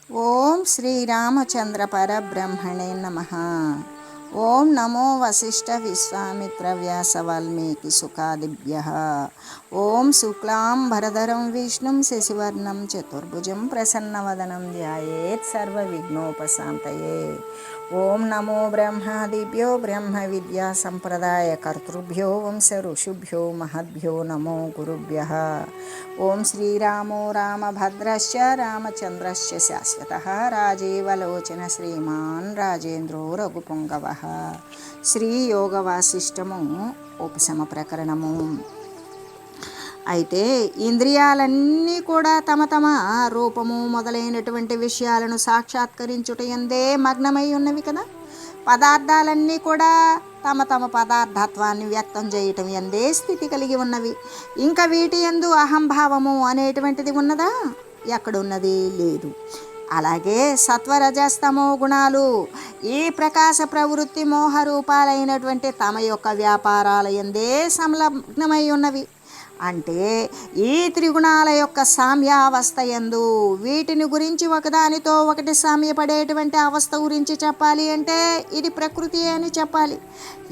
ఓం శ్రీరామచంద్ర పరబ్రహ్మణే నమః. ఓం నమో వశిష్ఠ విశ్వామిత్ర వ్యాస వాల్మీకి సుఖాదిభ్యః. ఓం శుక్లాం భరధరం విష్ణుం శశివర్ణం చతుర్భుజం ప్రసన్నవదనం ధ్యాయేత్ సర్వ విఘ్నోపశాంతయే. ఓం నమో బ్రహ్మాదిభ్యో బ్రహ్మ విద్యా సంప్రదాయ కర్తృభ్యో వంశ ఋషుభ్యో మహద్భ్యో నమో గురుభ్యః. ఓం శ్రీరామో రామభద్రశ్చ రామచంద్రశ్చ శాశ్వతః రాజీవలోచన శ్రీమాన్ రాజేంద్రో రఘుపుంగవః. శ్రీ యోగ వాసిష్టము ఉపశమ ప్రకరణము. అయితే ఇంద్రియాలన్నీ కూడా తమ తమ రూపము మొదలైనటువంటి విషయాలను సాక్షాత్కరించుట యందే మగ్నమై ఉన్నవి కదా. పదార్థాలన్నీ కూడా తమ తమ పదార్థత్వాన్ని వ్యక్తం చేయటం ఎందే స్థితి కలిగి ఉన్నవి. ఇంకా వీటి యందు అహంభావము అనేటువంటిది ఉన్నదా? ఎక్కడున్నది? లేదు. అలాగే సత్వరజస్తమో గుణాలు ఈ ప్రకాశ ప్రవృత్తి మోహ రూపాలైనటువంటి తమ యొక్క వ్యాపారాల యందే సంలగ్నమై ఉన్నవి. అంటే ఈ త్రిగుణాల యొక్క సామ్యావస్థ యందు వీటిని గురించి ఒకదానితో ఒకటి సామ్యపడేటువంటి అవస్థ గురించి చెప్పాలి అంటే ఇది ప్రకృతి అని చెప్పాలి.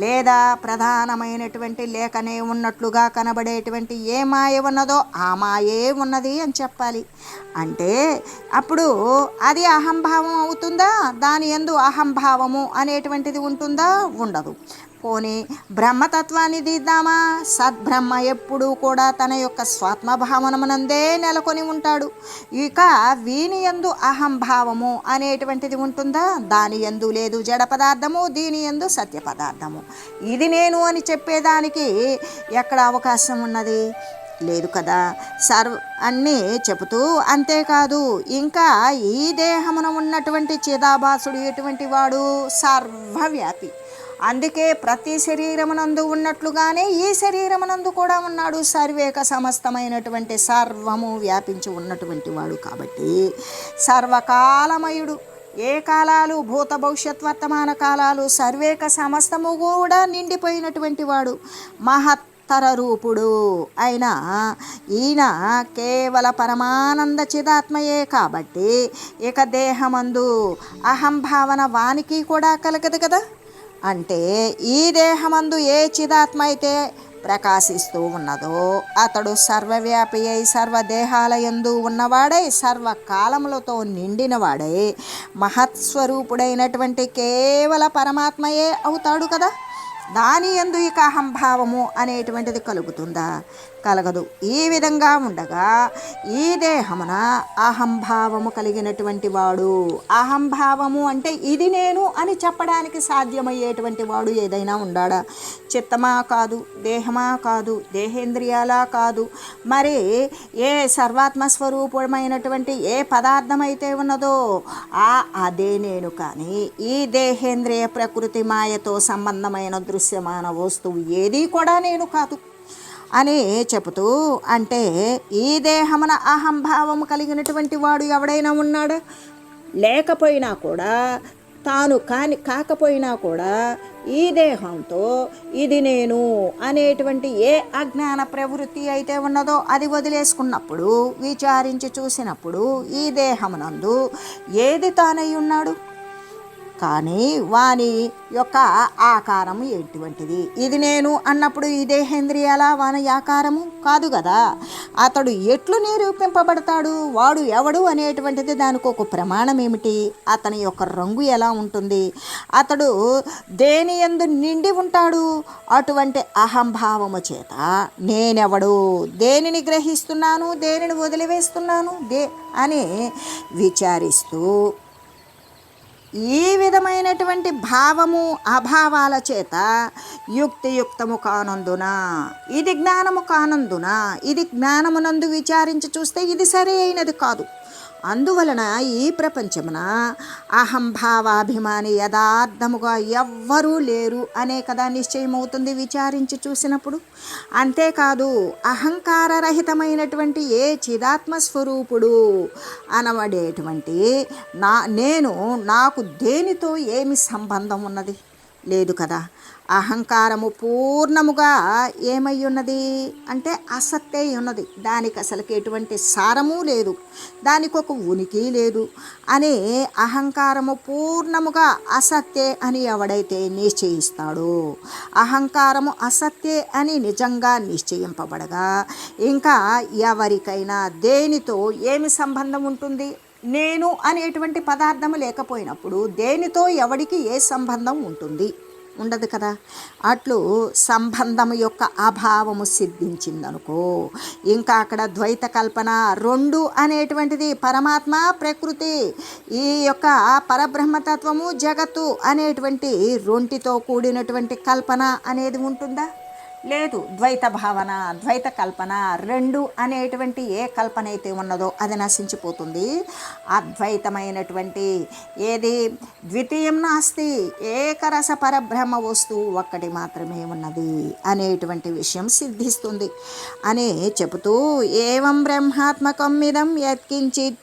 లేదా ప్రధానమైనటువంటి లేకనే ఉన్నట్లుగా కనబడేటువంటి ఏ మాయ ఉన్నదో ఆ మాయే ఉన్నది అని చెప్పాలి. అంటే అప్పుడు అది అహంభావం అవుతుందా? దాని యందు అహంభావము అనేటువంటిది ఉంటుందా? ఉండదు. పోనీ బ్రహ్మతత్వాన్ని దిద్దామా? సద్బ్రహ్మ ఎప్పుడూ కూడా తన యొక్క స్వాత్మభావనమునందే నెలకొని ఉంటాడు. ఇక వీని యందు అహంభావము అనేటువంటిది ఉంటుందా? దాని యందు లేదు. జడ పదార్థము, దీని యందు సత్య పదార్థము. ఇది నేను అని చెప్పేదానికి ఎక్కడ అవకాశం ఉన్నది? లేదు కదా. అన్నీ చెబుతూ అంతేకాదు ఇంకా ఈ దేహమున ఉన్నటువంటి చిదాభాసుడు ఎటువంటి వాడు? సర్వవ్యాపి. అందుకే ప్రతి శరీరమునందు ఉన్నట్లుగానే ఈ శరీరమునందు కూడా ఉన్నాడు. సర్వేక సమస్తమైనటువంటి సర్వము వ్యాపించి ఉన్నటువంటి వాడు కాబట్టి సర్వకాలమయుడు. ఏ కాలాలు, భూత భవిష్యత్ వర్తమాన కాలాలు సర్వేక సమస్తము కూడా నిండిపోయినటువంటి వాడు. మహత్తర రూపుడు అయినా ఈయన కేవల పరమానంద చిదాత్మయే కాబట్టి ఇక దేహమందు అహంభావన వానికి కూడా కలగదు కదా. అంటే ఈ దేహమందు ఏ చిదాత్మ అయితే ప్రకాశిస్తూ ఉన్నదో అతడు సర్వవ్యాపి అయి సర్వదేహాలయందు ఉన్నవాడై సర్వకాలములతో నిండినవాడై మహత్స్వరూపుడైనటువంటి కేవల పరమాత్మయే అవుతాడు కదా. దాని యందు ఇక అహంభావము అనేటువంటిది కలుగుతుందా? కలగదు. ఈ విధంగా ఉండగా ఈ దేహమున అహంభావము కలిగినటువంటి వాడు, అహంభావము అంటే ఇది నేను అని చెప్పడానికి సాధ్యమయ్యేటువంటి వాడు ఏదైనా ఉండాడా? చిత్తమా? కాదు. దేహమా? కాదు. దేహేంద్రియాలా? కాదు. మరి ఏ సర్వాత్మస్వరూపమైనటువంటి ఏ పదార్థం అయితే ఉన్నదో అదే నేను. కానీ ఈ దేహేంద్రియ ప్రకృతి మాయతో సంబంధమైన దృశ్యమాన వస్తువు ఏది కూడా నేను కాదు అని చెబుతూ, అంటే ఈ దేహమున అహంభావం కలిగినటువంటి వాడు ఎవడైనా ఉన్నాడా? లేకపోయినా కూడా తాను కాకపోయినా కూడా ఈ దేహంతో ఇది నేను అనేటువంటి ఏ అజ్ఞాన ప్రవృత్తి అయితే ఉన్నదో అది వదిలేసుకున్నప్పుడు, విచారించి చూసినప్పుడు ఈ దేహమునందు ఏది తానై ఉన్నాడు? కానీ వాని యొక్క ఆకారము ఎటువంటిది? ఇది నేను అన్నప్పుడు ఈ దేహేంద్రియాల వాని ఆకారము కాదు కదా. అతడు ఎట్లు నిరూపింపబడతాడు? వాడు ఎవడు అనేటువంటిది దానికి ఒక ప్రమాణం ఏమిటి? అతని యొక్క రంగు ఎలా ఉంటుంది? అతడు దేని యందు నిండి ఉంటాడు? అటువంటి అహంభావము చేత నేనెవడు, దేనిని గ్రహిస్తున్నాను, దేనిని వదిలివేస్తున్నాను అని విచారిస్తూ ఈ విధమైనటువంటి భావము అభావాల చేత యుక్తియుక్తము కానందున, ఇది జ్ఞానము కానందున, ఇది జ్ఞానమునందు విచారించి చూస్తే ఇది సరి అయినది కాదు. అందువలన ఈ ప్రపంచమున అహంభావాభిమాని యథార్థముగా ఎవ్వరూ లేరు అనే కదా నిశ్చయమవుతుంది విచారించి చూసినప్పుడు. అంతేకాదు అహంకారరహితమైనటువంటి ఏ చిదాత్మస్వరూపుడు అనబడేటువంటి నాకు దేనితో ఏమి సంబంధం ఉన్నది? లేదు కదా. అహంకారము పూర్ణముగా ఏమై ఉన్నది అంటే అసత్తే ఉన్నది. దానికి అసలుకి ఎటువంటి సారము లేదు, దానికి ఒక ఉనికి లేదు అనే అహంకారము పూర్ణముగా అసత్తే అని ఎవడైతే నిశ్చయిస్తాడో, అహంకారము అసత్తే అని నిజంగా నిశ్చయింపబడగా ఇంకా ఎవరికైనా దేనితో ఏమి సంబంధం ఉంటుంది? నేను అనేటువంటి పదార్థము లేకపోయినప్పుడు దేనితో ఎవడికి ఏ సంబంధం ఉంటుంది? ఉండదు కదా. అట్లు సంబంధం యొక్క అభావము సిద్ధించిందనుకో, ఇంకా అక్కడ ద్వైత కల్పన రెండు అనేటువంటిది పరమాత్మ ప్రకృతి, ఈ యొక్క పరబ్రహ్మతత్వము జగత్తు అనేటువంటి రెంటితో కూడినటువంటి కల్పన అనేది ఉంటుందా? లేదు. ద్వైత భావన, ద్వైత కల్పన రెండు అనేటువంటి ఏ కల్పన అయితే ఉన్నదో అది నశించిపోతుంది. అద్వైతమైనటువంటి ఏది ద్వితీయం నాస్తి, ఏకరస పరబ్రహ్మ వస్తువు ఒక్కటి మాత్రమే ఉన్నది అనేటువంటి విషయం సిద్ధిస్తుంది అని చెబుతూ, ఏవం బ్రహ్మాత్మకం ఇదం యత్కించిత్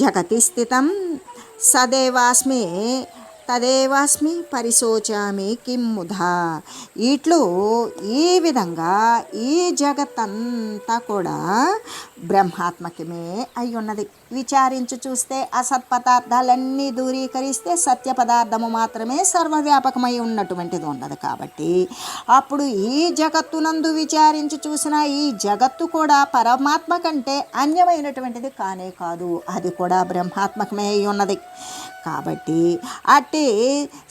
జగతి స్థితం సదేవాస్మి తదేవాస్మి పరిశోచామి కిమ్ముధా. ఇట్లు ఈ విధంగా ఈ జగత్తంతా కూడా బ్రహ్మాత్మకమే అయి ఉన్నది. విచారించి చూస్తే అసత్ పదార్థాలన్నీ దూరీకరిస్తే సత్య పదార్థము మాత్రమే సర్వవ్యాపకమై ఉన్నటువంటిది ఉన్నది. కాబట్టి అప్పుడు ఈ జగత్తునందు విచారించి చూసిన ఈ జగత్తు కూడా పరమాత్మ కంటే అన్యమైనటువంటిది కానే కాదు, అది కూడా బ్రహ్మాత్మకమే అయి ఉన్నది. కాబట్టి అట్టి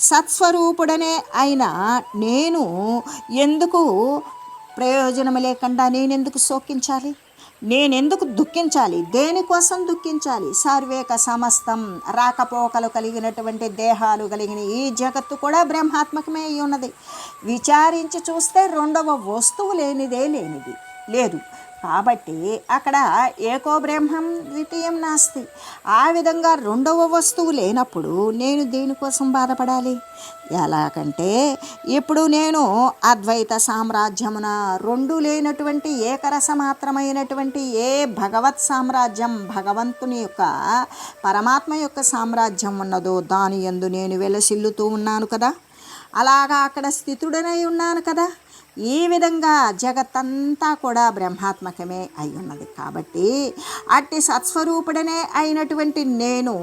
సత్స్వరూపుడనే అయినా నేను ఎందుకు ప్రయోజనం లేకుండా నేనెందుకు శోకించాలి, నేనెందుకు దుఃఖించాలి, దేనికోసం దుఃఖించాలి? సర్వేక సమస్తం రాకపోకలు కలిగినటువంటి దేహాలు కలిగిన ఈ జగత్తు కూడా బ్రహ్మాత్మకమే అయి ఉన్నది. విచారించి చూస్తే రెండవ వస్తువు లేనిదే లేనిది లేదు. కాబట్టి అక్కడ ఏకో బ్రహ్మం ద్వితీయం నాస్తి. ఆ విధంగా రెండవ వస్తువు లేనప్పుడు నేను దేనికోసం బాధపడాలి? ఎలాగంటే ఇప్పుడు నేను అద్వైత సామ్రాజ్యమున రెండు లేనటువంటి ఏకరస మాత్రమైనటువంటి ఏ భగవత్ సామ్రాజ్యం, భగవంతుని యొక్క పరమాత్మ యొక్క సామ్రాజ్యం ఉన్నదో దాని యందు నేను వెలసిల్లుతూ ఉన్నాను కదా, అలాగా అక్కడ స్థితుడనై ఉన్నాను కదా. ఈ విధంగా జగత్తంతా కూడా బ్రహ్మాత్మకమే అయి ఉన్నది. కాబట్టి అట్టి సత్స్వరూపుడనే అయినటువంటి నేను,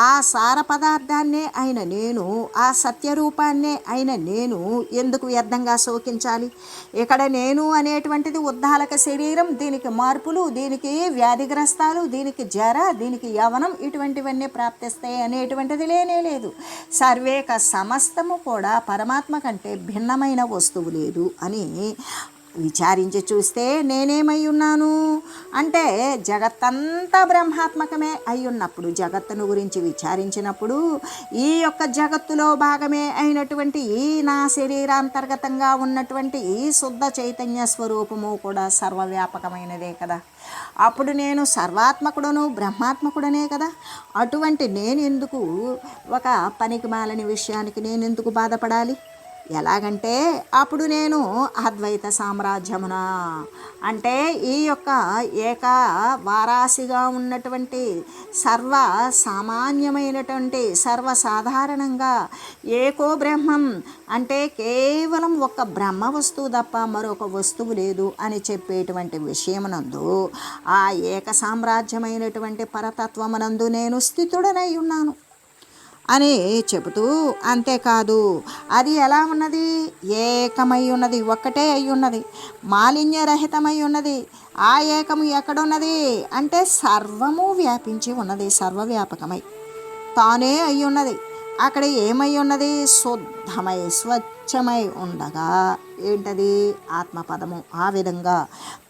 ఆ సార పదార్థాన్నే అయిన నేను, ఆ సత్యరూపాన్నే అయిన నేను ఎందుకు వ్యర్థంగా శోకించాలి? ఇక్కడ నేను అనేటువంటిది ఉద్దాలక శరీరం, దీనికి మార్పులు, దీనికి వ్యాధిగ్రస్తాలు, దీనికి జర, దీనికి యవనం, ఇటువంటివన్నీ ప్రాప్తిస్తాయి అనేటువంటిది లేనే లేదు. సర్వేక సమస్తము కూడా పరమాత్మ కంటే భిన్నమైన వస్తువు లేదు అని విచారించి చూస్తే నేనేమై ఉన్నాను అంటే జగత్తంతా బ్రహ్మాత్మకమే అయి ఉన్నప్పుడు, జగత్తును గురించి విచారించినప్పుడు ఈ యొక్క జగత్తులో భాగమే అయినటువంటి ఈ నా శరీరాంతర్గతంగా ఉన్నటువంటి ఈ శుద్ధ చైతన్య స్వరూపము కూడా సర్వవ్యాపకమైనదే కదా. అప్పుడు నేను సర్వాత్మకుడను బ్రహ్మాత్మకుడనే కదా. అటువంటి నేను ఎందుకు ఒక పనికిమాలని విషయానికి నేను ఎందుకు బాధపడాలి? ఎలాగంటే అప్పుడు నేను అద్వైత సామ్రాజ్యమున అంటే ఈ యొక్క ఏక వారాసిగా ఉన్నటువంటి సర్వ సామాన్యమైనటువంటి సర్వసాధారణంగా ఏకో బ్రహ్మం అంటే కేవలం ఒక బ్రహ్మ వస్తువు తప్ప మరొక వస్తువు లేదు అని చెప్పేటువంటి విషయమునందు ఆ ఏక సామ్రాజ్యమైనటువంటి పరతత్వమునందు నేను స్థితుడనై ఉన్నాను అని చెబుతూ, అంతేకాదు అది ఎలా ఉన్నది? ఏకమై ఉన్నది, ఒక్కటే అయి ఉన్నది, మాలిన్యరహితమై ఉన్నది. ఆ ఏకము ఎక్కడున్నది అంటే సర్వము వ్యాపించి ఉన్నది, సర్వవ్యాపకమై తానే అయి ఉన్నది. అక్కడ ఏమై ఉన్నది? శుద్ధమై స్వచ్ఛమై ఉండగా ఏంటది? ఆత్మపదము ఆ విధంగా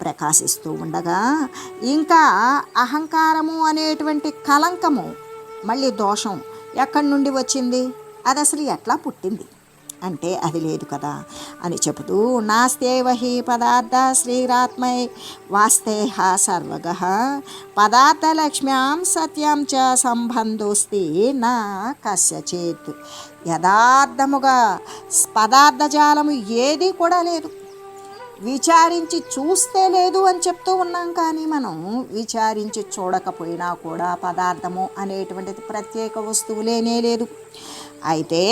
ప్రకాశిస్తూ ఉండగా ఇంకా అహంకారము అనేటువంటి కలంకము మళ్ళీ దోషం ఎక్కడి నుండి వచ్చింది? అది అసలు ఎట్లా పుట్టింది అంటే అది లేదు కదా అని చెబుతూ, నాస్తేవహి పదార్థ శ్రీరాత్మై వాస్తేహ సర్వగః పదార్థలక్ష్మ్యాం సత్యం చ సంబంధోస్తి నా కస్యచిత్. యథార్థముగా పదార్థజాలము ఏది కూడా లేదు. విచారించి చూస్తే లేదు అని చెప్తూ ఉన్నాం, కానీ మనం విచారించి చూడకపోయినా కూడా పదార్థము అనేటువంటిది ప్రత్యేక వస్తువు లేనే లేదు. అయితే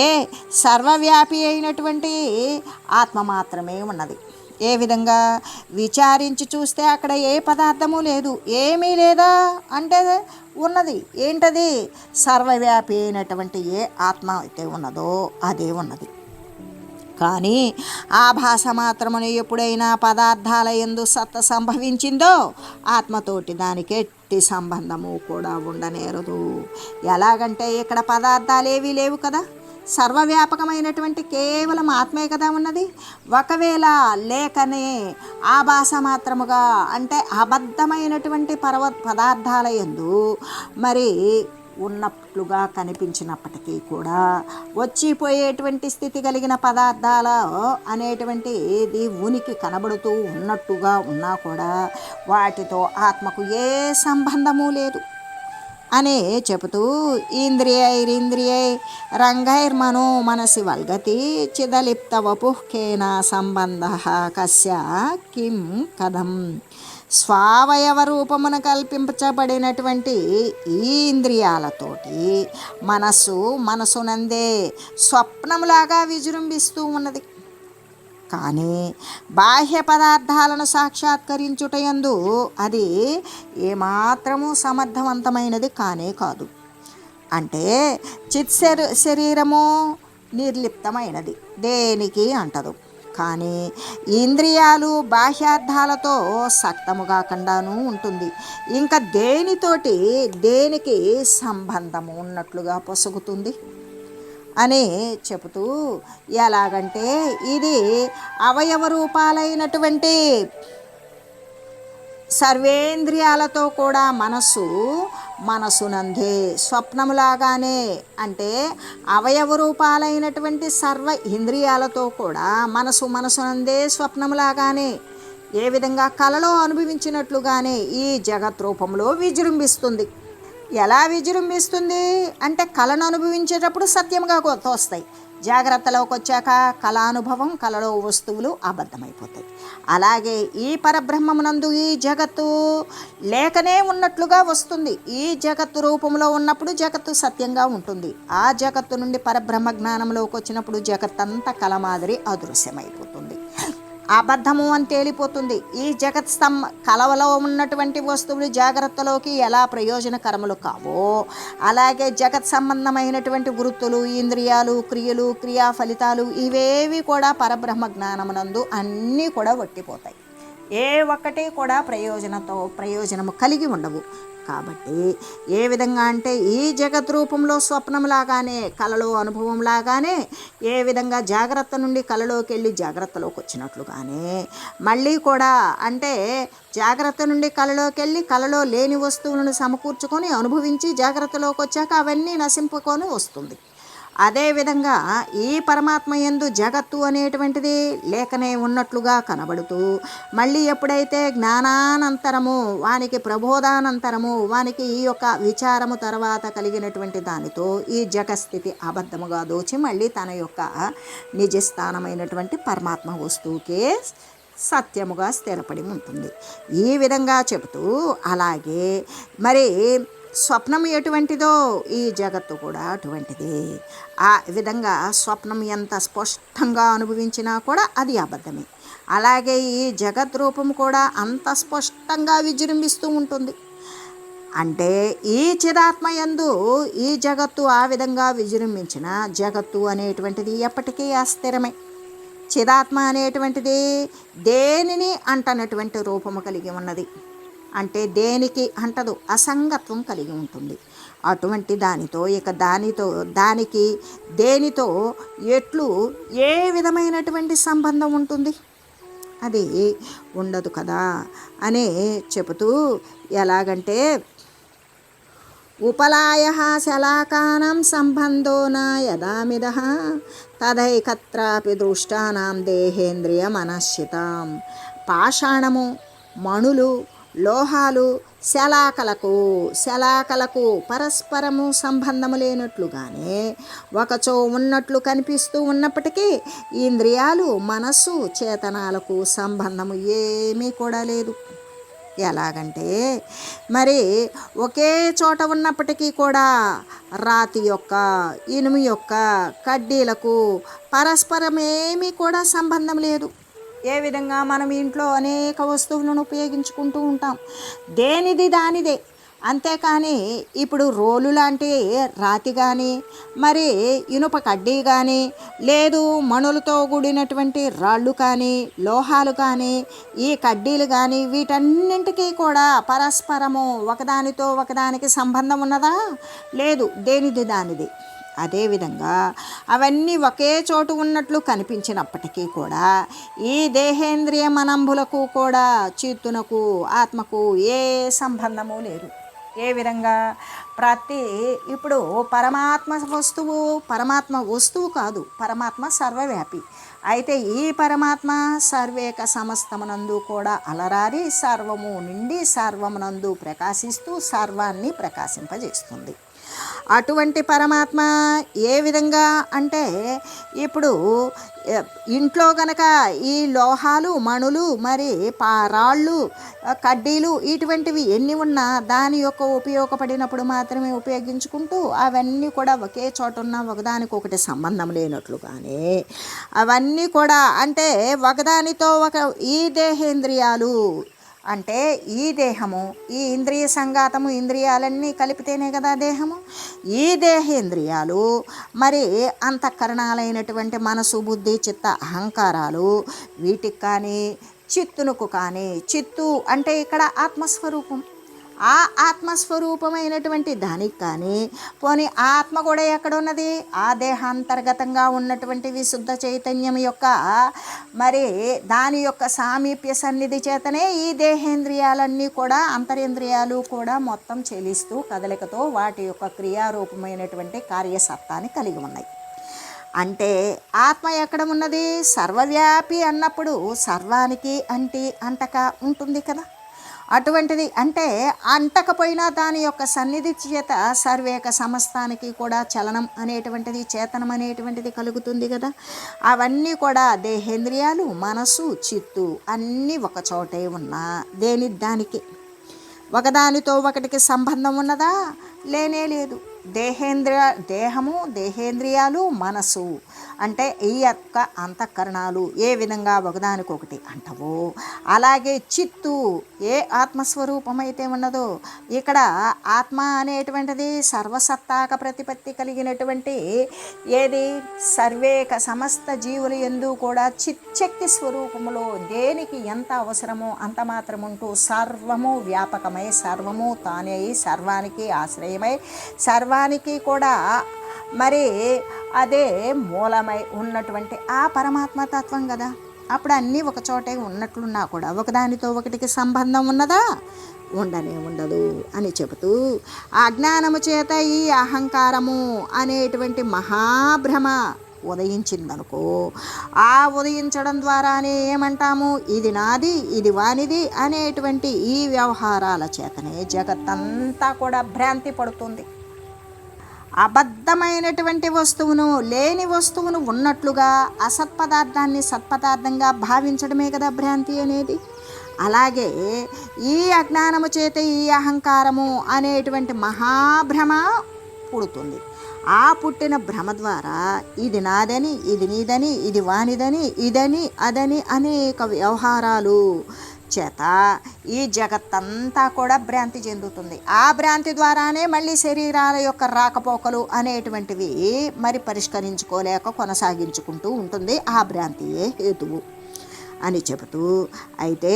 సర్వవ్యాపి అయినటువంటి ఆత్మ మాత్రమే ఉన్నది. ఏ విధంగా? విచారించి చూస్తే అక్కడ ఏ పదార్థము లేదు. ఏమీ లేదా అంటే ఉన్నది. ఏంటది? సర్వవ్యాపి అయినటువంటి ఏ ఆత్మ అయితే ఉన్నదో అదే ఉన్నది. కానీ ఆభాస మాత్రమును ఎప్పుడైనా పదార్థాల యందు సత్త సంభవించిందో ఆత్మతోటి దానికి ఎట్టి సంబంధము కూడా ఉండనేరదు. ఎలాగంటే ఇక్కడ పదార్థాలు ఏవీ లేవు కదా, సర్వవ్యాపకమైనటువంటి కేవలం ఆత్మే కదా ఉన్నది. ఒకవేళ లేకనే ఆభాస మాత్రముగా అంటే అబద్ధమైనటువంటి పదార్థాల యందు మరి ఉన్నట్లుగా కనిపించినప్పటికీ కూడా వచ్చిపోయేటువంటి స్థితి కలిగిన పదార్థాల అనేటువంటిది ఉనికి కనబడుతూ ఉన్నట్టుగా ఉన్నా కూడా వాటితో ఆత్మకు ఏ సంబంధము లేదు అని చెబుతూ ఇంద్రియైరింద్రియై రంగైర్మనో మనసి వల్గతి చిదలిప్త వపుఃకేన సంబంధ కస్య కిం కథం. స్వావయవ రూపమున కల్పించబడినటువంటి ఈ ఇంద్రియాలతోటి మనసునందే స్వప్నములాగా విజృంభిస్తూ ఉన్నది. కానీ బాహ్య పదార్థాలను సాక్షాత్కరించుటయందు అది ఏమాత్రము సమర్థవంతమైనది కానే కాదు. అంటే శరీరము నిర్లిప్తమైనది, దేనికి అంటదు. కానీ ఇంద్రియాలు బాహ్యార్థాలతో సక్తముగా కండాను ఉంటుంది. ఇంకా దేనికి సంబంధము ఉన్నట్లుగా పొసగుతుంది అని చెబుతూ, ఎలాగంటే ఇది అవయవ రూపాలైనటువంటి సర్వేంద్రియాలతో కూడా మనసునందే స్వప్నములాగానే, అంటే అవయవ రూపాలైనటువంటి సర్వ ఇంద్రియాలతో కూడా మనసునందే స్వప్నములాగానే ఏ విధంగా కలలో అనుభవించినట్లుగానే ఈ జగత్ రూపంలో విజృంభిస్తుంది. ఎలా విజృంభిస్తుంది అంటే కళను అనుభవించేటప్పుడు సత్యముగా తోస్తాయి, జాగ్రత్తలోకి వచ్చాక కళానుభవం, కళలో వస్తువులు అబద్ధమైపోతాయి. అలాగే ఈ పరబ్రహ్మమునందు ఈ జగత్తు లేకనే ఉన్నట్లుగా వస్తుంది. ఈ జగత్తు రూపంలో ఉన్నప్పుడు జగత్తు సత్యంగా ఉంటుంది. ఆ జగత్తు నుండి పరబ్రహ్మ జ్ఞానంలోకి వచ్చినప్పుడు జగత్తంతా కళ మాదిరి అదృశ్యమైపోతుంది, అబద్ధము అని తేలిపోతుంది. ఈ జగత్ కలవలో ఉన్నటువంటి వస్తువులు జాగ్రత్తలోకి ఎలా ప్రయోజనకరములు కావో అలాగే జగత్ సంబంధమైనటువంటి వృత్తులు, ఇంద్రియాలు, క్రియలు, క్రియా ఫలితాలు ఇవేవి కూడా పరబ్రహ్మ జ్ఞానమునందు అన్నీ కూడా వట్టిపోతాయి. ఏ ఒక్కటి కూడా ప్రయోజనము కలిగి ఉండవు. కాబట్టి ఏ విధంగా అంటే ఈ జగత్ రూపంలో స్వప్నంలాగానే, కలలో అనుభవంలాగానే, ఏ విధంగా జాగ్రత్త నుండి కలలోకి వెళ్ళి జాగ్రత్తలోకి వచ్చినట్లుగానే మళ్ళీ కూడా అంటే జాగ్రత్త నుండి కలలోకి వెళ్ళి కలలో లేని వస్తువులను సమకూర్చుకొని అనుభవించి జాగ్రత్తలోకి వచ్చాక అవన్నీ నశింపుకొని వస్తుంది. అదేవిధంగా ఈ పరమాత్మ యందు జగత్తు అనేటువంటిది లేకనే ఉన్నట్లుగా కనబడుతూ మళ్ళీ ఎప్పుడైతే జ్ఞానానంతరము, వానికి ప్రబోధానంతరము, వానికి ఈ యొక్క విచారము తర్వాత కలిగినటువంటి దానితో ఈ జగస్థితి అబద్ధముగా దోచి మళ్ళీ తన యొక్క నిజస్థానమైనటువంటి పరమాత్మ వస్తువుకే సత్యముగా స్థిరపడి ఉంటుంది. ఈ విధంగా చెబుతూ అలాగే మరి స్వప్నం ఎటువంటిదో ఈ జగత్తు కూడా అటువంటిదే. ఆ విధంగా స్వప్నం ఎంత స్పష్టంగా అనుభవించినా కూడా అది అబద్ధమే. అలాగే ఈ జగత్ రూపం కూడా అంత స్పష్టంగా విజృంభిస్తూ ఉంటుంది. అంటే ఈ చిదాత్మయందు ఈ జగత్తు ఆ విధంగా విజృంభించిన జగత్తు అనేటువంటిది ఎప్పటికీ అస్థిరమే. చిదాత్మ అనేటువంటిది దేనిని అంటనటువంటి రూపము కలిగి ఉన్నది, అంటే దేనికి అంటదు, అసంగత్వం కలిగి ఉంటుంది. అటువంటి దానితో దానికి దేనితో ఎట్లు ఏ విధమైనటువంటి సంబంధం ఉంటుంది? అది ఉండదు కదా అని చెబుతూ ఎలాగంటే ఉపలాయః శలాకానాం సంబంధో న యదామిదః తదైకత్రాపి దృష్టానాం దేహేంద్రియ మనశ్చితాం. పాషాణము, మణులు, లోహాలు, శలాకలకు పరస్పరము సంబంధము లేనట్లుగానే ఒకచో ఉన్నట్లు కనిపిస్తూ ఉన్నప్పటికీ ఇంద్రియాలు, మనస్సు, చేతనాలకు సంబంధము ఏమీ కూడా లేదు. ఎలాగంటే మరి ఒకే చోట ఉన్నప్పటికీ కూడా రాతి యొక్క, ఇనుము యొక్క కడ్డీలకు పరస్పరమేమీ కూడా సంబంధం లేదు. ఏ విధంగా మనం ఇంట్లో అనేక వస్తువులను ఉపయోగించుకుంటూ ఉంటాం, దేనిది దానిదే. అంతేకాని ఇప్పుడు రోలు లాంటి రాతి కానీ, మరి ఇనుప కడ్డీ కానీ, లేదు మణులతో కూడినటువంటి రాళ్ళు కానీ, లోహాలు కానీ, ఈ కడ్డీలు కానీ, వీటన్నింటికీ కూడా పరస్పరము ఒకదానితో ఒకదానికి సంబంధం ఉన్నదా? లేదు, దేనిది దానిది. అదేవిధంగా అవన్నీ ఒకే చోటు ఉన్నట్లు కనిపించినప్పటికీ కూడా ఈ దేహేంద్రియ మనంబులకు కూడా చిత్తునకు, ఆత్మకు ఏ సంబంధము లేదు. ఏ విధంగా? ఇప్పుడు పరమాత్మ వస్తువు కాదు, పరమాత్మ సర్వవ్యాపి. అయితే ఈ పరమాత్మ సర్వేక సమస్తమునందు కూడా అలరారి సర్వము నిండి సర్వమునందు ప్రకాశిస్తూ సర్వాన్ని ప్రకాశింపజేస్తుంది. అటువంటి పరమాత్మ ఏ విధంగా అంటే ఇప్పుడు ఇంట్లో గనక ఈ లోహాలు, మణులు, మరి రాళ్ళు, కడ్డీలు ఇటువంటివి ఎన్ని ఉన్నా దాని యొక్క ఉపయోగపడినప్పుడు మాత్రమే ఉపయోగించుకుంటూ అవన్నీ కూడా ఒకే చోట ఉన్న ఒకదానికొకటి సంబంధం లేనట్లుగానే అవన్నీ కూడా అంటే ఒకదానితో ఈ దేహేంద్రియాలు అంటే ఈ దేహము, ఈ ఇంద్రియ సంఘాతము, ఇంద్రియాలన్నీ కలిపితేనే కదా దేహము. ఈ దేహేంద్రియాలు మరి అంతఃకరణాలైనటువంటి మనసు, బుద్ధి, చిత్త, అహంకారాలు వీటికి కానీ, చిత్తునకు కానీ, చిత్తు అంటే ఇక్కడ ఆత్మస్వరూపం, ఆ ఆత్మస్వరూపమైనటువంటి దానికి కానీ పోనీ ఆత్మ కూడా ఎక్కడున్నది? ఆ దేహాంతర్గతంగా ఉన్నటువంటి విశుద్ధ చైతన్యం యొక్క మరి దాని యొక్క సామీప్య సన్నిధి చేతనే ఈ దేహేంద్రియాలన్నీ కూడా, అంతరేంద్రియాలు కూడా మొత్తం చెలిస్తూ కదలికతో వాటి యొక్క క్రియారూపమైనటువంటి కార్యసత్తాన్ని కలిగి ఉన్నాయి. అంటే ఆత్మ ఎక్కడ ఉన్నది? సర్వవ్యాపి అన్నప్పుడు సర్వానికి అంటక ఉంటుంది కదా. అటువంటిది అంటే అంటకపోయినా దాని యొక్క సన్నిధి చేత సర్వేక సమస్తానికి కూడా చలనం అనేటువంటిది, చేతనం అనేటువంటిది కలుగుతుంది కదా. అవన్నీ కూడా దేహేంద్రియాలు, మనసు, చిత్తు అన్నీ ఒక చోటే ఉన్నా దానికి ఒకదానితో ఒకటికి సంబంధం ఉన్నదా? లేనే లేదు. దేహము, దేహేంద్రియాలు, మనసు అంటే ఈ యొక్క అంతఃకరణాలు ఏ విధంగా ఒకదానికొకటి అంటవో అలాగే చిత్తు ఏ ఆత్మస్వరూపమైతే ఉన్నదో ఇక్కడ ఆత్మ అనేటువంటిది సర్వసత్తాక ప్రతిపత్తి కలిగినటువంటి ఏది సర్వేక సమస్త జీవులు యందు కూడా చిచ్చక్తి స్వరూపములో దేనికి ఎంత అవసరమో అంత మాత్రం ఉంటూ సర్వము వ్యాపకమై, సర్వము తానే సర్వానికి ఆశ్రయమై, సర్వానికి కూడా మరి అదే మూలమై ఉన్నటువంటి ఆ పరమాత్మ తత్వం కదా. అప్పుడు అన్నీ ఒక చోటే ఉన్నట్లున్నా కూడా ఒకదానితో ఒకటికి సంబంధం ఉన్నదా? ఉండదు అని చెబుతూ అజ్ఞానము చేత ఈ అహంకారము అనేటువంటి మహాభ్రమ ఉదయించిందనుకో, ఆ ఉదయించడం ద్వారానే ఏమంటాము? ఇది నాది, ఇది వానిది అనేటువంటి ఈ వ్యవహారాల చేతనే జగత్తంతా కూడా భ్రాంతి పడుతుంది. అబద్ధమైనటువంటి వస్తువును, లేని వస్తువును ఉన్నట్లుగా, అసత్పదార్థాన్ని సత్పదార్థంగా భావించడమే కదా భ్రాంతి అనేది. అలాగే ఈ అజ్ఞానము చేత ఈ అహంకారము అనేటువంటి మహాభ్రమ పుడుతుంది. ఆ పుట్టిన భ్రమ ద్వారా ఇది నాదని, ఇది నీదని, ఇది వానిదని, ఇదని అదని అనేక వ్యవహారాలు చేత ఈ జగత్తంతా కూడా భ్రాంతి చెందుతుంది. ఆ భ్రాంతి ద్వారానే మళ్ళీ శరీరాల యొక్క రాకపోకలు అనేటువంటివి మరి పరిష్కరించుకోలేక కొనసాగించుకుంటూ ఉంటుంది. ఆ భ్రాంతియే హేతువు అని చెబుతూ, అయితే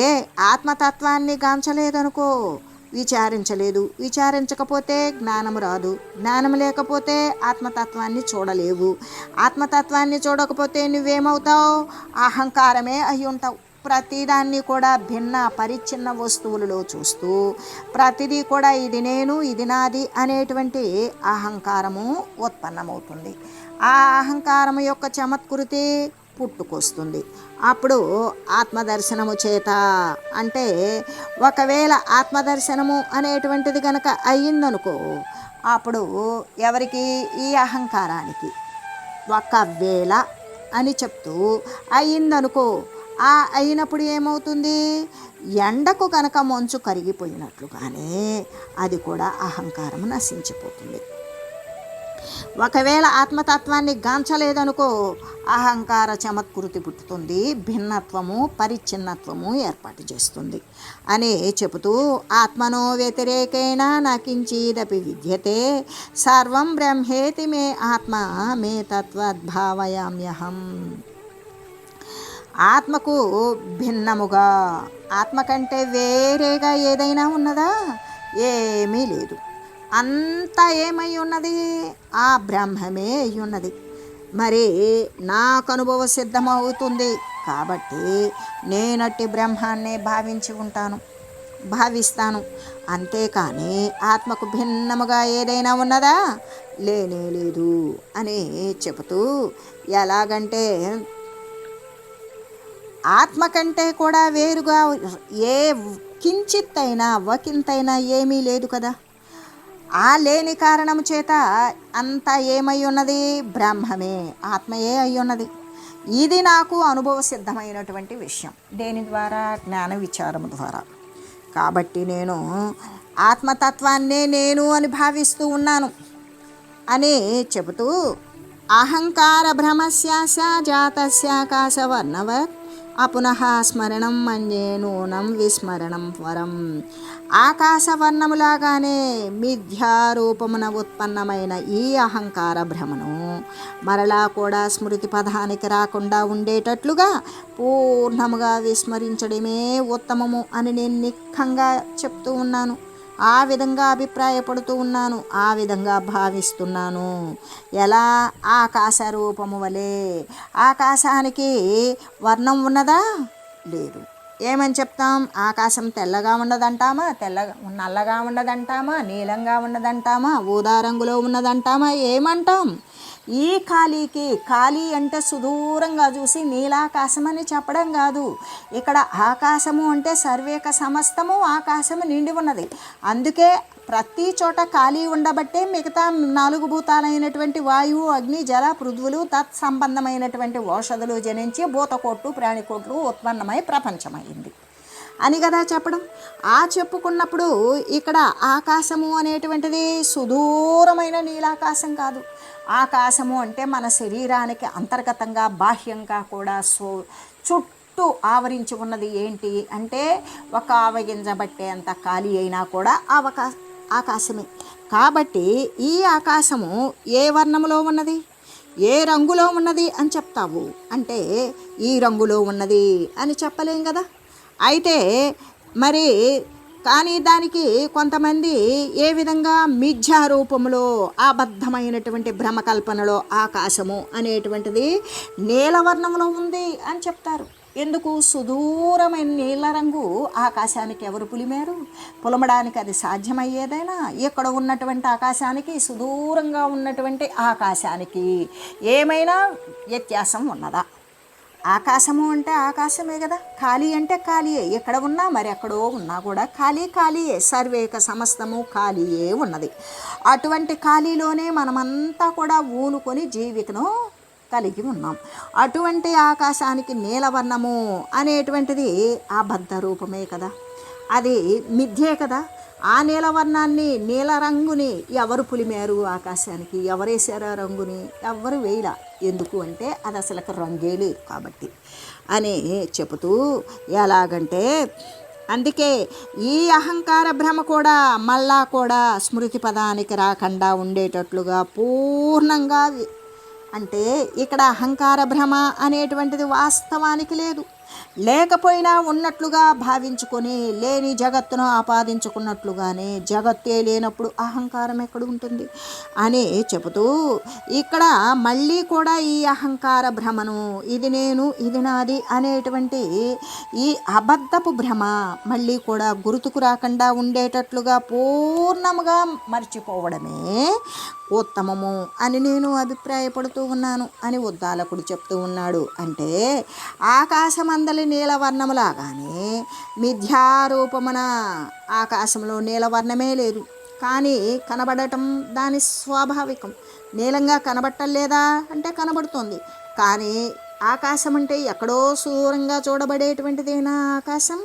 ఆత్మతత్వాన్ని గాంచలేదనుకో, విచారించకపోతే జ్ఞానం రాదు, జ్ఞానం లేకపోతే ఆత్మతత్వాన్ని చూడలేవు, ఆత్మతత్వాన్ని చూడకపోతే నువ్వేమవుతావు? అహంకారమే అయి ఉంటావు. ప్రతిదాన్ని కూడా భిన్న పరిచ్ఛిన్న వస్తువులలో చూస్తూ ప్రతిదీ కూడా ఇది నేను, ఇది నాది అనేటువంటి అహంకారము ఉత్పన్నమవుతుంది. ఆ అహంకారము యొక్క చమత్కృతి పుట్టుకొస్తుంది. అప్పుడు ఆత్మదర్శనము చేత అంటే ఒకవేళ ఆత్మదర్శనము అనేటువంటిది కనుక అయ్యిందనుకో, అప్పుడు ఎవరికి? ఈ అహంకారానికి. ఒకవేళ అని చెప్తూ అయ్యిందనుకో, ఆ అయినప్పుడు ఏమవుతుంది? ఎండకు కనుక మంచు కరిగిపోయినట్లుగానే అది కూడా అహంకారం నశించిపోతుంది. ఒకవేళ ఆత్మతత్వాన్ని గాంచలేదనుకో, అహంకార చమత్కృతి పుట్టుతుంది, భిన్నత్వము పరిచ్ఛిన్నత్వము ఏర్పాటు చేస్తుంది అని చెబుతూ, ఆత్మనో వ్యతిరేకేణ నకించిదపి విద్యతే సర్వం బ్రహ్మేతి మే ఆత్మ మే తత్వద్భావయామ్యహం. ఆత్మకు భిన్నముగా, ఆత్మ కంటే వేరేగా ఏదైనా ఉన్నదా? ఏమీ లేదు. అంతా ఏమై ఉన్నది? ఆ బ్రహ్మమే అయి ఉన్నది. మరి నాకు అనుభవ సిద్ధమవుతుంది కాబట్టి నేనట్టి బ్రహ్మాన్నే భావిస్తాను. అంతేకాని ఆత్మకు భిన్నముగా ఏదైనా ఉన్నదా? లేనే లేదు అని చెబుతూ, ఎలాగంటే ఆత్మ కంటే కూడా వేరుగా ఏ కించిత్తైనా ఒకంతైనా ఏమీ లేదు కదా. ఆ లేని కారణం చేత అంతా ఏమై ఉన్నది? బ్రహ్మమే, ఆత్మయే అయి ఉన్నది. ఇది నాకు అనుభవ సిద్ధమైనటువంటి విషయం. దేని ద్వారా? జ్ఞాన విచారం ద్వారా. కాబట్టి నేను ఆత్మతత్వాన్నే నేను అని భావిస్తూ ఉన్నాను అని చెబుతూ, అహంకార భ్రమస్యాస జాతస్యాకాశవర్ణవత్ అపునః స్మరణం మన్యే నూనం విస్మరణం వరం. ఆకాశవర్ణములాగానే మిథ్యారూపమున ఉత్పన్నమైన ఈ అహంకార భ్రమను మరలా కూడా స్మృతి పదానికి రాకుండా ఉండేటట్లుగా పూర్ణముగా విస్మరించడమే ఉత్తమము అని నేను నిఖంగా చెప్తూ ఉన్నాను. ఆ విధంగా అభిప్రాయపడుతూ ఉన్నాను, ఆ విధంగా భావిస్తున్నాను. ఎలా? ఆకాశ రూపము వలె. ఆకాశానికి వర్ణం ఉన్నదా? లేదు. ఏమని చెప్తాం? ఆకాశం తెల్లగా ఉన్నదంటామా? నల్లగా ఉన్నదంటామా? నీలంగా ఉన్నదంటామా? ఊదా రంగులో ఉన్నదంటామా? ఏమంటాం? ఈ ఖాళీకి, ఖాళీ అంటే సుదూరంగా చూసి నీలాకాశం అని చెప్పడం కాదు. ఇక్కడ ఆకాశము అంటే సర్వేక సమస్తము ఆకాశము నిండి ఉన్నది. అందుకే ప్రతి చోట ఖాళీ ఉండబట్టే మిగతా 4 భూతాలైనటువంటి వాయువు, అగ్ని, జల, పృథ్వులు తత్సంబంధమైనటువంటి ఔషధులు జనించి భూతకోట్లు ప్రాణికోట్లు ఉత్పన్నమై ప్రపంచమైంది అని కదా చెప్పడం. ఆ చెప్పుకున్నప్పుడు ఇక్కడ ఆకాశము అనేటువంటిది సుదూరమైన నీలాకాశం కాదు. ఆకాశము అంటే మన శరీరానికి అంతర్గతంగా బాహ్యంగా కూడా చుట్టూ ఆవరించి ఉన్నది. ఏంటి అంటే ఒక ఆవగింజబట్టే అంత ఖాళీ అయినా కూడా ఆకాశమే. కాబట్టి ఈ ఆకాశము ఏ వర్ణములో ఉన్నది? ఏ రంగులో ఉన్నది అని చెప్తావు అంటే ఈ రంగులో ఉన్నది అని చెప్పలేం కదా. అయితే మరి కానీ దానికి కొంతమంది ఏ విధంగా మిథ్యారూపంలో అబద్ధమైనటువంటి భ్రమకల్పనలో ఆకాశము అనేటువంటిది నీలవర్ణంలో ఉంది అని చెప్తారు. ఎందుకు? సుదూరమైన నీల రంగు ఆకాశానికి ఎవరు పులిమారు? పులమడానికి అది సాధ్యమయ్యేదైనా? ఇక్కడ ఉన్నటువంటి ఆకాశానికి, సుదూరంగా ఉన్నటువంటి ఆకాశానికి ఏమైనా వ్యత్యాసం ఉన్నదా? ఆకాశము అంటే ఆకాశమే కదా. ఖాళీ అంటే ఖాళీయే. ఎక్కడ ఉన్నా మరి ఎక్కడో ఉన్నా కూడా ఖాళీయే. సర్వేక సమస్తము ఖాళీయే ఉన్నది. అటువంటి ఖాళీలోనే మనమంతా కూడా ఊనుకొని జీవితను కలిగి ఉన్నాం. అటువంటి ఆకాశానికి నీలవర్ణము అనేటువంటిది అబద్ధ రూపమే కదా, అది మిథ్యే కదా. ఆ నీలవర్ణాన్ని, నీల రంగుని ఎవరు పులిమారు? ఆకాశానికి ఎవరేసారు ఆ రంగుని? ఎవరు వేయలా. ఎందుకు అంటే అది అసలు రంగే లేదు కాబట్టి అని చెబుతూ, ఎలాగంటే అందుకే ఈ అహంకార భ్రమ కూడా మళ్ళా కూడా స్మృతి పదానికి రాకుండా ఉండేటట్లుగా పూర్ణంగా అంటే ఇక్కడ అహంకార భ్రమ అనేటువంటిది వాస్తవానికి లేదు. లేకపోయినా ఉన్నట్లుగా భావించుకొని లేని జగత్తును ఆపాదించుకున్నట్లుగానే జగత్తే లేనప్పుడు అహంకారం ఎక్కడ ఉంటుంది అని చెబుతూ ఇక్కడ మళ్ళీ కూడా ఈ అహంకార భ్రమను ఇది నేను ఇది నాది అనేటువంటి ఈ అబద్ధపు భ్రమ మళ్ళీ కూడా గుర్తుకు రాకుండా ఉండేటట్లుగా పూర్ణముగా మర్చిపోవడమే ఉత్తమము అని నేను అభిప్రాయపడుతూ ఉన్నాను అని ఉద్దాలకుడు చెప్తూ ఉన్నాడు. అంటే ఆకాశమందలి నీలవర్ణములాగానే మిథ్యారూపమున ఆకాశంలో నీలవర్ణమే లేదు, కానీ కనబడటం దాని స్వాభావికం. నీలంగా కనబట్టలేదా అంటే కనబడుతోంది, కానీ ఆకాశం అంటే ఎక్కడో దూరంగా చూడబడేటువంటిదేనా ఆకాశం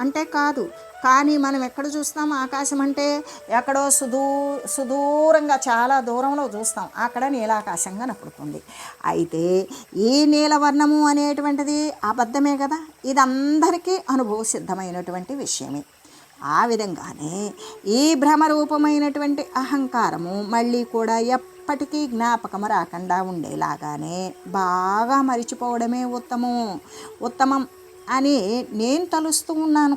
అంటే కాదు. కానీ మనం ఎక్కడ చూస్తాం ఆకాశం అంటే ఎక్కడో సుదూరంగా చాలా దూరంలో చూస్తాం, అక్కడ నీలాకాశం కనపడుతుంది. అయితే ఈ నీలవర్ణము అనేటువంటిది అబద్ధమే కదా, ఇది అందరికీ అనుభవ సిద్ధమైనటువంటి విషయమే. ఆ విధంగానే ఈ భ్రమరూపమైనటువంటి అహంకారము మళ్ళీ కూడా ఎప్పటికీ జ్ఞాపకం రాకుండా ఉండేలాగానే బాగా మరిచిపోవడమే ఉత్తమం అని నేను తలుస్తూ ఉన్నాను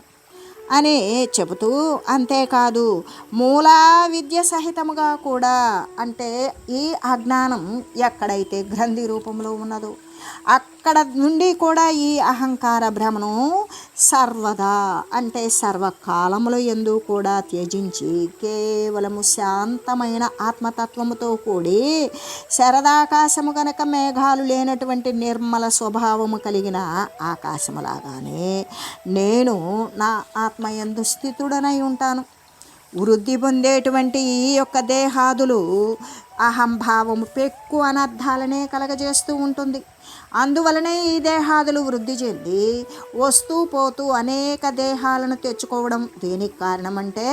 అని చెబుతూ, అంతేకాదు మూలా విద్య సహితముగా కూడా అంటే ఈ అజ్ఞానం ఎక్కడైతే గ్రంథి రూపంలో ఉన్నదో అక్కడ నుండి కూడా ఈ అహంకార భ్రమను సర్వదా అంటే సర్వకాలముల యందు కూడా త్యజించి కేవలము శాంతమైన ఆత్మతత్వముతో కూడి శరదాకాశము గనక మేఘాలు లేనటువంటి నిర్మల స్వభావము కలిగిన ఆకాశములాగానే నేను నా ఆత్మయందు స్థితుడనై ఉంటాను. వృద్ధి పొందేటువంటి ఈ యొక్క దేహాదులు అహంభావము పెక్కు అనర్థాలనే కలగజేస్తూ ఉంటుంది. అందువలనే ఈ దేహాదులు వృద్ధి చెంది వస్తూ పోతూ అనేక దేహాలను తెచ్చుకోవడం దేనికి కారణమంటే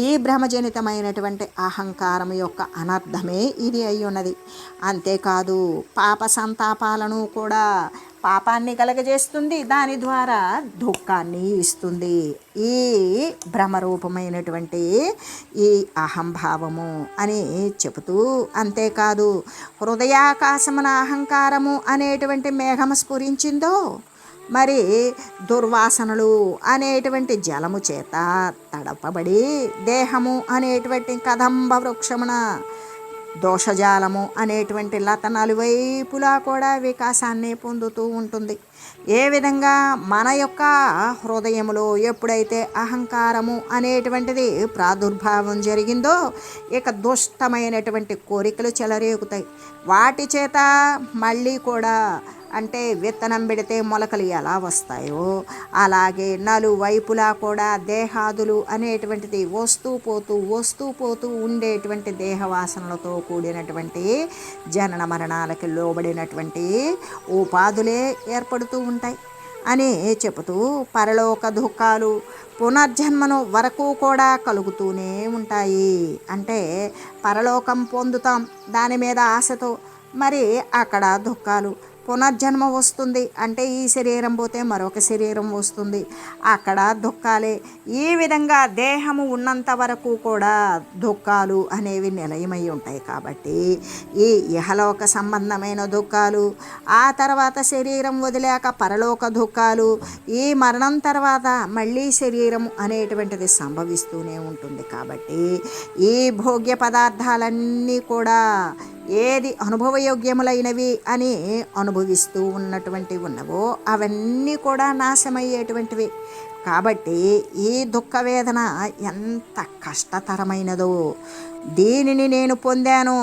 ఈ భ్రమజనితమైనటువంటి అహంకారం యొక్క అనర్థమే ఇది అయి ఉన్నది. అంతేకాదు పాప సంతాపాలను కూడా పాపాన్ని కలగజేస్తుంది, దాని ద్వారా దుఃఖాన్ని ఇస్తుంది ఈ భ్రమరూపమైనటువంటి ఈ అహంభావము అని చెబుతూ, అంతేకాదు హృదయాకాశమున అహంకారము అనేటువంటి మేఘము స్ఫురించిందో మరి దుర్వాసనలు అనేటువంటి జలము చేత తడపబడి దేహము అనేటువంటి కదంబ వృక్షమున దోషజాలము అనేటువంటి లత నలువైపులా కూడా వికాసాన్ని పొందుతూ ఉంటుంది. ఏ విధంగా మన యొక్క హృదయములో ఎప్పుడైతే అహంకారము అనేటువంటిది ప్రాదుర్భావం జరిగిందో ఇక దుష్టమైనటువంటి కోరికలు చెలరేగుతాయి. వాటి చేత మళ్ళీ కూడా అంటే విత్తనం పెడితే మొలకలు ఎలా వస్తాయో అలాగే నలువైపులా కూడా దేహాదులు అనేటువంటిది వస్తూ పోతూ ఉండేటువంటి దేహవాసనలతో కూడినటువంటి జనన మరణాలకి లోబడినటువంటి ఉపాధులే ఏర్పడుతూ ఉంటాయి అని చెబుతూ, పరలోక దుఃఖాలు పునర్జన్మను వరకు కూడా కలుగుతూనే ఉంటాయి. అంటే పరలోకం పొందుతాం దాని మీద ఆశతో, మరి అక్కడ దుఃఖాలు పునర్జన్మ వస్తుంది అంటే ఈ శరీరం పోతే మరొక శరీరం వస్తుంది, అక్కడ దుఃఖాలే. ఈ విధంగా దేహము ఉన్నంత వరకు కూడా దుఃఖాలు అనేవి నిలయమై ఉంటాయి. కాబట్టి ఈ ఇహలోక సంబంధమైన దుఃఖాలు, ఆ తర్వాత శరీరం వదిలేక పరలోక దుఃఖాలు, ఈ మరణం తర్వాత మళ్ళీ శరీరం అనేటువంటిది సంభవిస్తూనే ఉంటుంది. కాబట్టి ఈ భోగ్య పదార్థాలన్నీ కూడా ఏది అనుభవయోగ్యములైనవి అని అనుభవిస్తూ ఉన్నవో అవన్నీ కూడా నాశమయ్యేటువంటివి. కాబట్టి ఈ దుఃఖ వేదన ఎంత కష్టతరమైనదో, దీనిని నేను పొందాను,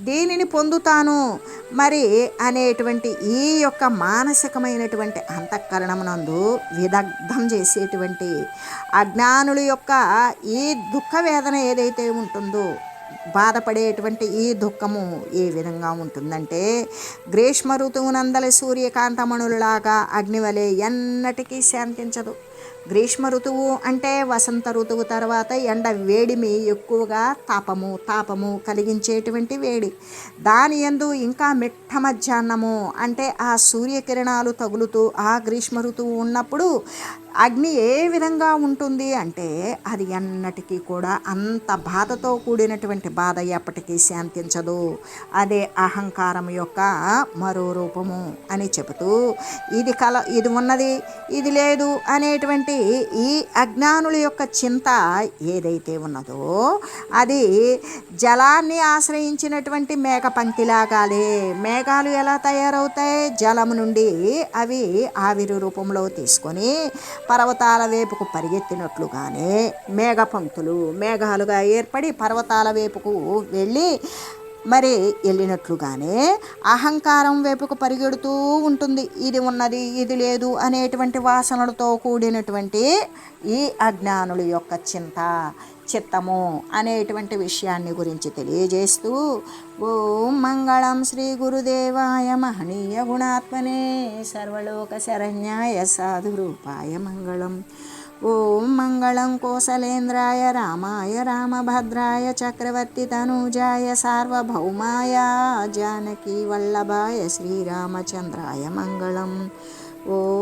దీనిని పొందుతాను మరి అనేటువంటి ఈ యొక్క మానసికమైనటువంటి అంతఃకరణమునందు విదగ్ధం చేసేటువంటి అజ్ఞానుల యొక్క ఈ దుఃఖ వేదన ఏదైతే ఉంటుందో, బాధపడేటువంటి ఈ దుఃఖము ఏ విధంగా ఉంటుందంటే గ్రీష్మ ఋతువునందలి సూర్యకాంతమణులలాగా అగ్నివలే ఎన్నటికీ శాంతించదు. గ్రీష్మ ఋతువు అంటే వసంత ఋతువు తర్వాత ఎండ వేడిమి ఎక్కువగా తాపము కలిగించేటువంటి వేడి. దాని యందు ఇంకా మిట్ట మధ్యాహ్నము అంటే ఆ సూర్యకిరణాలు తగులుతూ ఆ గ్రీష్మ ఋతువు ఉన్నప్పుడు అగ్ని ఏ విధంగా ఉంటుంది అంటే అది ఎన్నటికీ కూడా అంత బాధతో కూడినటువంటి బాధ ఎప్పటికీ శాంతించదు. అదే అహంకారం యొక్క మరో రూపము అని చెబుతూ ఇది ఉన్నది ఇది లేదు అనేటువంటి ఈ అజ్ఞానుల యొక్క చింత ఏదైతే ఉన్నదో అది జలాన్ని ఆశ్రయించినటువంటి మేఘపంక్తిలాగాలే. మేఘాలు ఎలా తయారవుతాయి? జలము నుండి అవి ఆవిరి రూపంలో తీసుకొని పర్వతాల వైపుకు పరిగెత్తినట్లుగానే మేఘపంక్తులు మేఘాలుగా ఏర్పడి పర్వతాల వైపుకు వెళ్ళి వెళ్ళినట్లుగానే అహంకారం వైపుకు పరిగెడుతూ ఉంటుంది. ఇది ఉన్నది ఇది లేదు అనేటువంటి వాసనలతో కూడినటువంటి ఈ అజ్ఞానుల యొక్క చిత్తము అనేటువంటి విషయాన్ని గురించి తెలియజేస్తూ ఓం మంగళం శ్రీ గురుదేవాయ మహనీయ గుణాత్మనే సర్వలోక శరణ్యాయ సాధురూపాయ మంగళం. ఓం మంగళం కోసలేంద్రాయ రామాయ రామభద్రాయ చక్రవర్తి తనూజాయ సార్వభౌమాయ జానకీ వల్లభాయ శ్రీరామచంద్రాయ మంగళం. ఓ